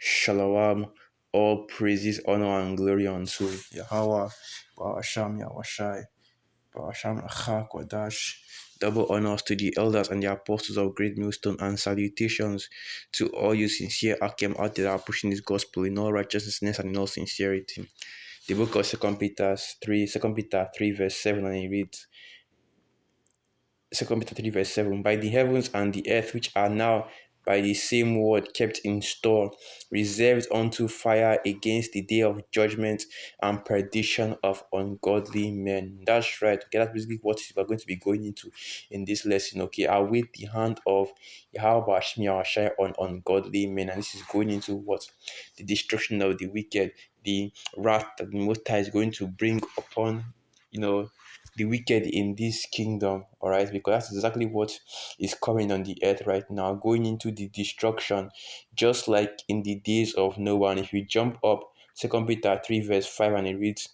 Shalom, all praises, honor, and glory unto Yahweh, Ba'asham Yahweh Ba'asham Achak Wadash. Double honors to the elders and the apostles of Great Millstone, and salutations to all you sincere Akim out there that are pushing this gospel in all righteousness and in all sincerity. The book of Second Peter 3 verse 7, and it reads, Second Peter 3 verse 7, by the heavens and the earth, which are now by the same word kept in store, reserved unto fire against the day of judgment and perdition of ungodly men. That's right. Okay, that's basically what we're going to be going into in this lesson. Okay, await the hand of Yahweh Shai on ungodly men. And this is going into what? The destruction of the wicked, the wrath that the Most High is going to bring upon, the wicked in this kingdom, all right, because that's exactly what is coming on the earth right now, going into the destruction, just like in the days of Noah. And if you jump up, Second Peter 3 verse 5, and it reads,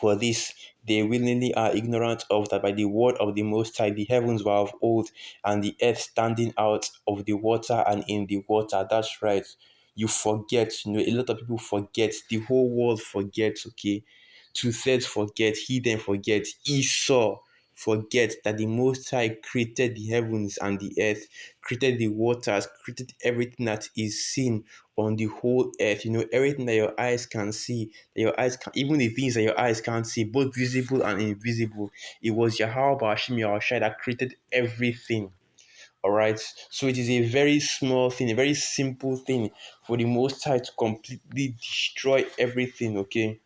for this they willingly are ignorant of, that by the word of the Most High the heavens were of old, and the earth standing out of the water and in the water. That's right. You forget, a lot of people forget, the whole world forgets, okay? Two-thirds forget, heathen forget, Esau forget that the Most High created the heavens and the earth, created the waters, created everything that is seen on the whole earth. Everything that your eyes can see, that your eyes can, even the things that your eyes can't see, both visible and invisible. It was Yahweh Bashim Yahushai that created everything. All right. So it is a very small thing, a very simple thing for the Most High to completely destroy everything. Okay.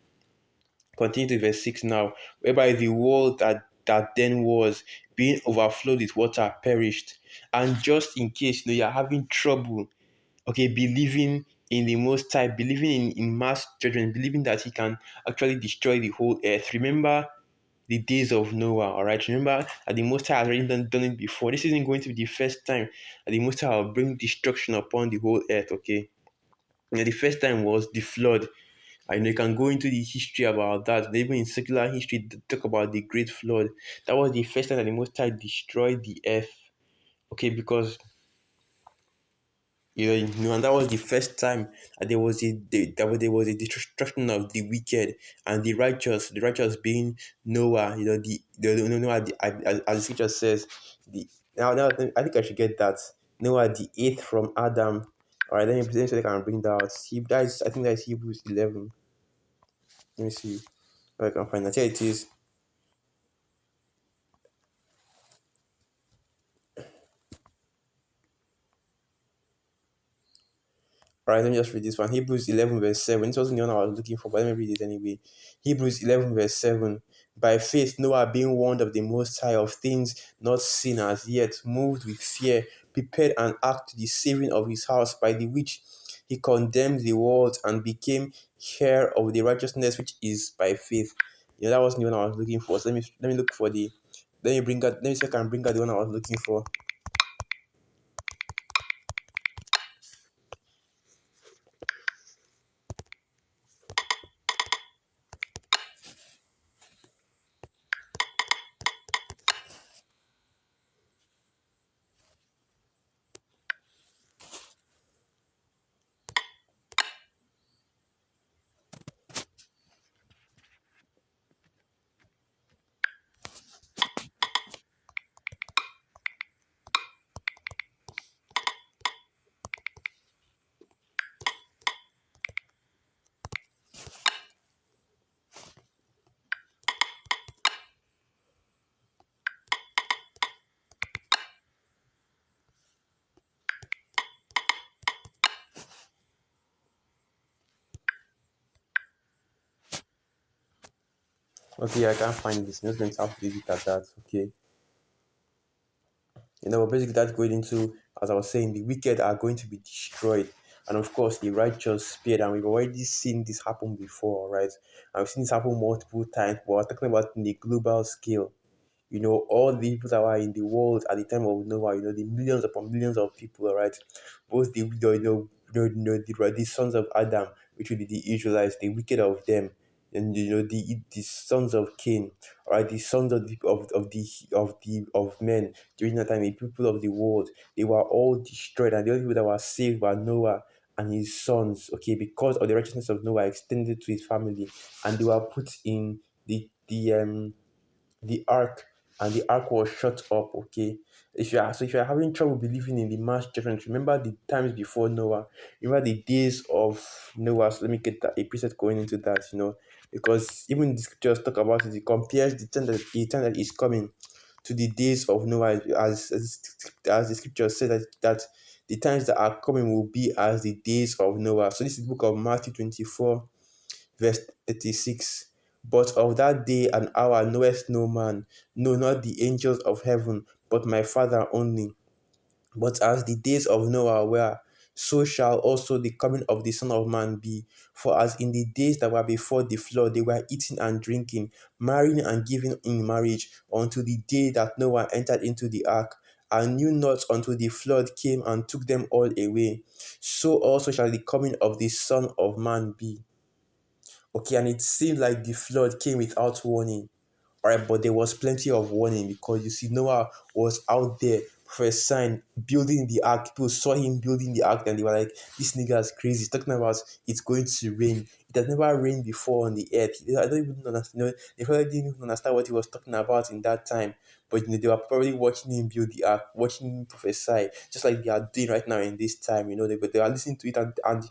Continue to verse 6 now, whereby the world that then was, being overflowed with water, perished. And just in case you're having trouble, okay, believing in the Most High, believing in mass judgment, believing that He can actually destroy the whole earth, remember the days of Noah, all right? Remember that the Most High has already done it before. This isn't going to be the first time that the Most High will bring destruction upon the whole earth, okay? The first time was the flood. I know you can go into the history about that. Even in secular history, they talk about the Great Flood. That was the first time that the Most High destroyed the earth. Okay, because and that was the first time that there was a destruction of the wicked and the righteous. The righteous being Noah. The Noah. As the scripture says, the now I think I should get that. Noah, the eighth from Adam. All right, let me see if I can bring that out. I think that's Hebrews 11. Let me see if I can find that. Here it is. All right, let me just read this one. Hebrews 11 verse 7. This wasn't the one I was looking for, but let me read it anyway. Hebrews 11 verse 7. By faith, Noah, being warned of the Most High of things not seen as yet, moved with fear, prepared an ark to the saving of his house, by the which he condemned the world and became heir of the righteousness which is by faith. That wasn't the one I was looking for. So let me look for the. Let me see if I can bring out the one I was looking for. Okay, I can't find this. I'm just going to have to leave it at that. Okay. Basically that's going into, as I was saying, the wicked are going to be destroyed. And of course, the righteous spared. And we've already seen this happen before, right? And we've seen this happen multiple times, but we're talking about in the global scale. All the people that were in the world at the time of Noah, the millions upon millions of people, right? Both the sons of Adam, which would be the Israelites, the wicked of them, and the sons of Cain, right? The sons of men during that time, the people of the world, they were all destroyed, and the only people that were saved were Noah and his sons, okay, because of the righteousness of Noah extended to his family, and they were put in the ark, and the ark was shut up. Okay, if you are having trouble believing in the mass judgment, remember the times before Noah. Remember the days of Noah. So let me get that a preset going into that. Because even the scriptures talk about it. It compares the time that is coming to the days of Noah, as the scripture says that the times that are coming will be as the days of Noah. So this is the book of Matthew 24, verse 36. But of that day and hour knoweth no man, no, not the angels of heaven, but my Father only. But as the days of Noah were, so shall also the coming of the Son of Man be. For as in the days that were before the flood, they were eating and drinking, marrying and giving in marriage, until the day that Noah entered into the ark, and knew not until the flood came and took them all away. So also shall the coming of the Son of Man be. Okay, and it seemed like the flood came without warning. All right, but there was plenty of warning, because you see, Noah was out there prophesying, building the ark. People saw him building the ark, and they were like, "This nigga is crazy. He's talking about it's going to rain. It has never rained before on the earth." I don't even understand. They probably didn't even understand what he was talking about in that time. But they were probably watching him build the ark, watching him prophesy, just like they are doing right now in this time. They were listening to it, and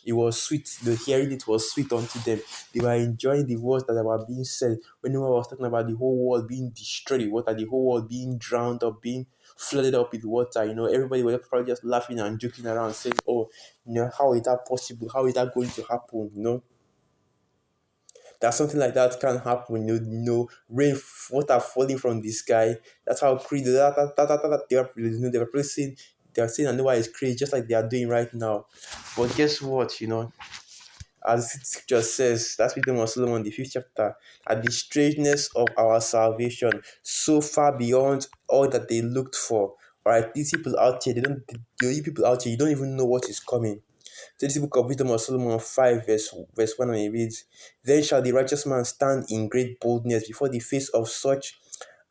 it was sweet. Hearing it was sweet unto them. They were enjoying the words that were being said. When Noah was talking about the whole world being destroyed with water, the whole world being drowned up, being flooded up with water, everybody was probably just laughing and joking around, saying, "Oh, how is that possible? How is that going to happen?" That something like that can happen. Water falling from the sky. That's how crazy they were probably saying. They are saying that Noah is crazy, just like they are doing right now. But guess what? As the scripture says, that's wisdom of Solomon, the fifth chapter, at the strangeness of our salvation, so far beyond all that they looked for. All right, these people out here, you people out here, you don't even know what is coming. So this is the book of wisdom of Solomon 5, verse 1, and it reads, "Then shall the righteous man stand in great boldness before the face of such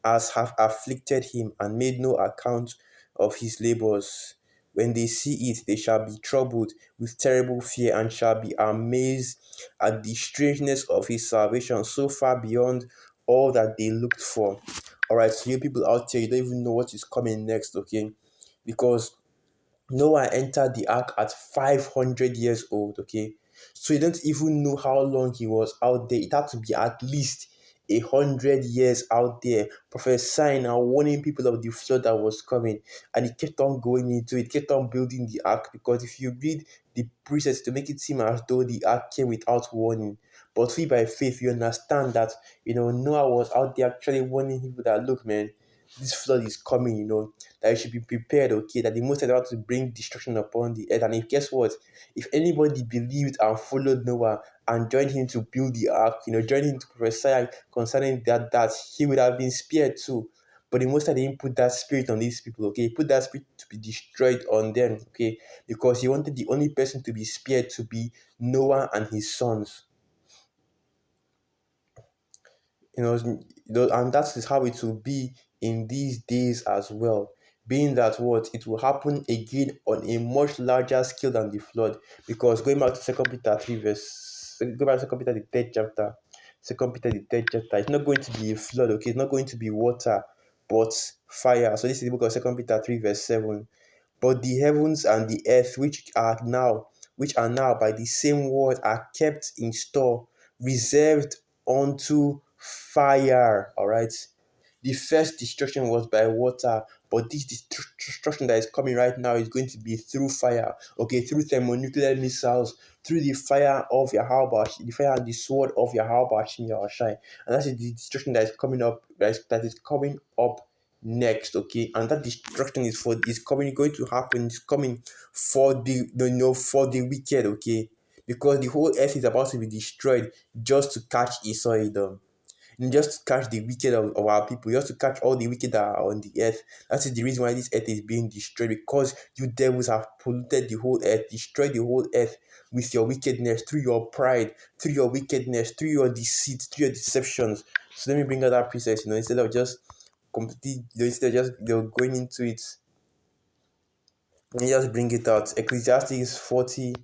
as have afflicted him, and made no account of his labors. When they see it, they shall be troubled with terrible fear, and shall be amazed at the strangeness of his salvation, so far beyond all that they looked for." All right, so you people out there, you don't even know what is coming next, okay? Because Noah entered the ark at 500 years old, okay? So you don't even know how long he was out there. It had to be at least 100 years out there, prophesying and warning people of the flood that was coming. And he kept on going into it, kept on building the ark. Because if you read the precepts, to make it seem as though the ark came without warning. But we by faith, you understand that, Noah was out there actually warning people that, look, man, this flood is coming, that you should be prepared, okay, that the Most High is about to bring destruction upon the earth. And if guess what? If anybody believed and followed Noah and joined him to build the ark, joined him to prophesy concerning that he would have been spared too. But the Most High didn't put that spirit on these people, okay? He put that spirit to be destroyed on them, okay? Because he wanted the only person to be spared to be Noah and his sons. And that is how it will be in these days as well, being that what it will happen again on a much larger scale than the flood. Because going back to Second Peter 3 verse go back to Second Peter the third chapter, Second Peter the third chapter, it's not going to be a flood, okay? It's not going to be water, but fire. So this is the book of Second Peter 3 verse 7. But the heavens and the earth, which are now by the same word, are kept in store, reserved unto fire. All right. The first destruction was by water, but this destruction that is coming right now is going to be through fire. Okay, through thermonuclear missiles, through the fire of Yahweh, the fire and the sword of Yahweh Yahushai. And that's the destruction that is coming up, that is coming up next. Okay, and that destruction is going to happen. It's coming for for the wicked. Okay, because the whole earth is about to be destroyed just to catch Esau Edom, and just to catch the wicked of our people, just to catch all the wicked that are on the earth. That is the reason why this earth is being destroyed, because you devils have polluted the whole earth, destroyed the whole earth with your wickedness, through your pride, through your wickedness, through your deceit, through your deceptions. So let me bring out that process, instead of just completely, instead of just going into it. Let me just bring it out. Ecclesiastes 40,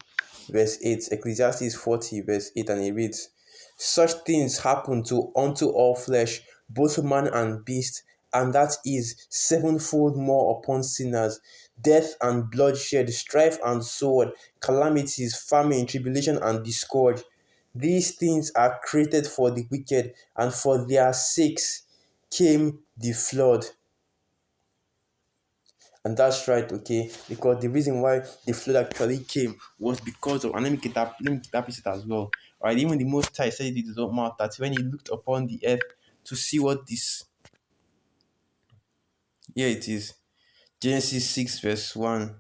verse 8. Ecclesiastes 40, verse 8, and it reads, such things happen to unto all flesh, both man and beast, and that is sevenfold more upon sinners. Death and bloodshed, strife and sword, calamities, famine, tribulation, and discord. These things are created for the wicked, and for their sakes came the flood. And that's right, okay? Because the reason why the flood actually came was because of, and let me get that piece as well. Alright, even the Most High said it in his own mouth that when he looked upon the earth to see what this, here it is, Genesis 6, verse 1.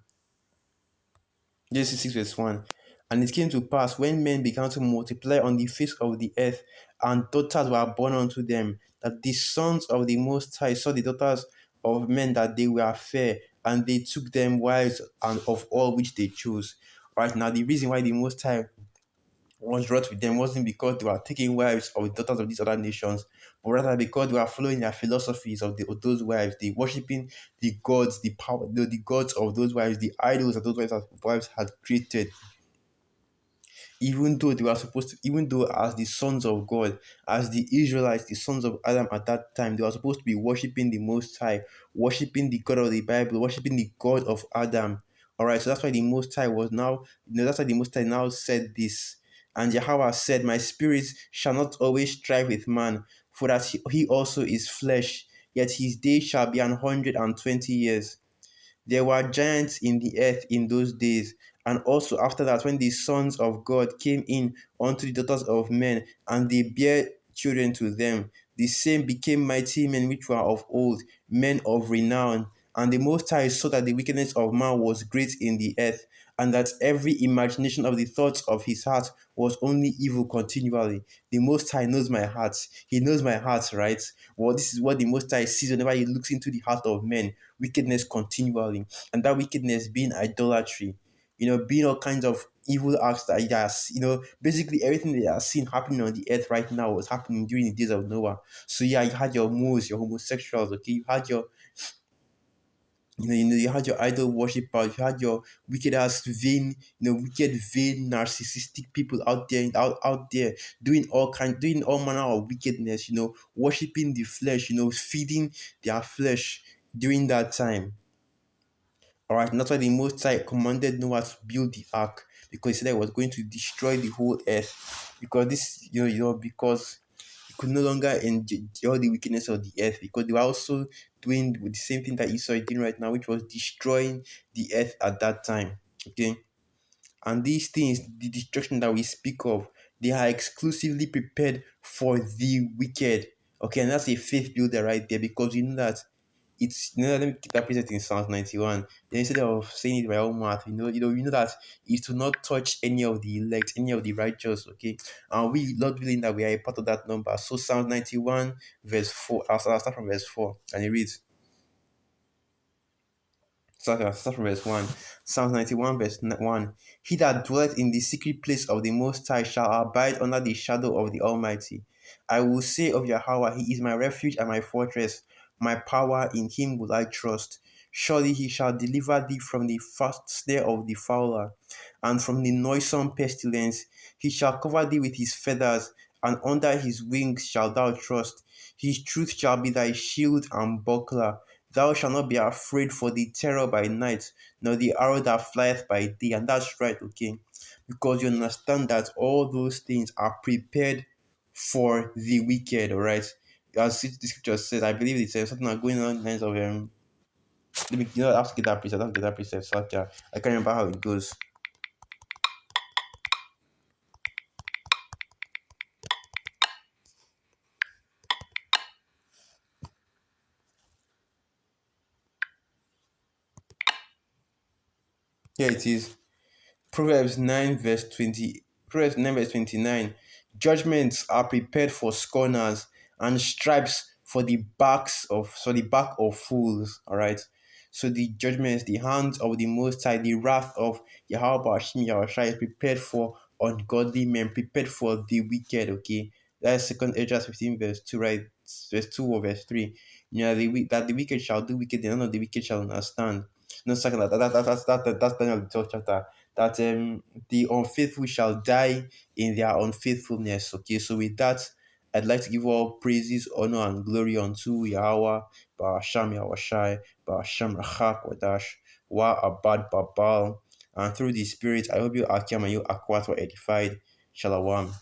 Genesis 6, verse 1. And it came to pass when men began to multiply on the face of the earth, and daughters were born unto them, that the sons of the Most High saw the daughters of men that they were fair, and they took them wives and of all which they chose. Right now, the reason why the Most High was wrought with them wasn't because they were taking wives of the daughters of these other nations, but rather because they were following their philosophies of those wives. They worshiping the gods, the power, the gods of those wives, the idols that those wives had created, even though they were supposed to, even though as the sons of God, as the Israelites, the sons of Adam at that time, they were supposed to be worshiping the Most High, worshiping the God of the Bible, worshiping the God of Adam. All right, so that's why the Most High was now, that's why the Most High now said this. And Yahweh said, my spirit shall not always strive with man, for that he also is flesh, yet his days shall be 120 years. There were giants in the earth in those days, and also after that, when the sons of God came in unto the daughters of men, and they bare children to them, the same became mighty men which were of old, men of renown. And the Most High saw that the wickedness of man was great in the earth, and that every imagination of the thoughts of his heart was only evil continually. The Most High knows my heart. He knows my heart, right? Well, this is what the Most High sees whenever he looks into the heart of men, wickedness continually, and that wickedness being idolatry, being all kinds of evil acts that he has, basically everything that you are seeing happening on the earth right now was happening during the days of Noah. So yeah, you had your moors, your homosexuals, okay, you had your you had your idol worshippers, you had your wicked ass vain, wicked vain narcissistic people out there doing all manner of wickedness, worshiping the flesh, feeding their flesh during that time. All right, and that's why the Most High commanded Noah to build the ark, because he said that he was going to destroy the whole earth. Because this, because he could no longer endure the wickedness of the earth, because they were also doing the same thing that Esau is doing right now, which was destroying the earth at that time. Okay, and these things, the destruction that we speak of, they are exclusively prepared for the wicked. Okay, and that's a faith builder right there, because you know that let me keep that preset in Psalms 91. Then instead of saying it by own mouth, you know that is to not touch any of the elect, any of the righteous, okay? And we, Lord willing, that we are a part of that number. So Psalms 91, verse 4. I'll start from verse 4, and it reads, start from verse 1. Psalms 91, verse 1. He that dwelleth in the secret place of the Most High shall abide under the shadow of the Almighty. I will say of Yahweh, He is my refuge and my fortress, my power, in Him will I trust. Surely He shall deliver thee from the fast snare of the fowler, and from the noisome pestilence. He shall cover thee with His feathers, and under His wings shalt thou trust. His truth shall be thy shield and buckler. Thou shalt not be afraid for the terror by night, nor the arrow that flieth by day. And that's right, okay? Because you understand that all those things are prepared for the wicked, all right? As the scripture says, I believe it's something like going on the lines of let me, I have to get that precept. I have to get that precept. So yeah, I can't remember how it goes. Here it is. Proverbs 9 verse 20. Proverbs 9 verse 29. Judgments are prepared for scorners, and stripes for the back of fools. All right. So the judgments, the hands of the Most High, the wrath of Yahweh Bashim Yahushua is prepared for ungodly men, prepared for the wicked. Okay, that's Second Ezra 15 verse 2, right? Verse 2 or verse 3. That the wicked shall do wicked, and none of the wicked shall understand. No, second that's the end of the 12th chapter. That the unfaithful shall die in their unfaithfulness. Okay, so with that, I'd like to give all praises, honor, and glory unto Yahweh, Ba'asham Yahushai, Ba'asham Rachak Wadash, Wa Abad Babal. And through the Spirit, I hope you Akim and you Akwat were edified. Shalom.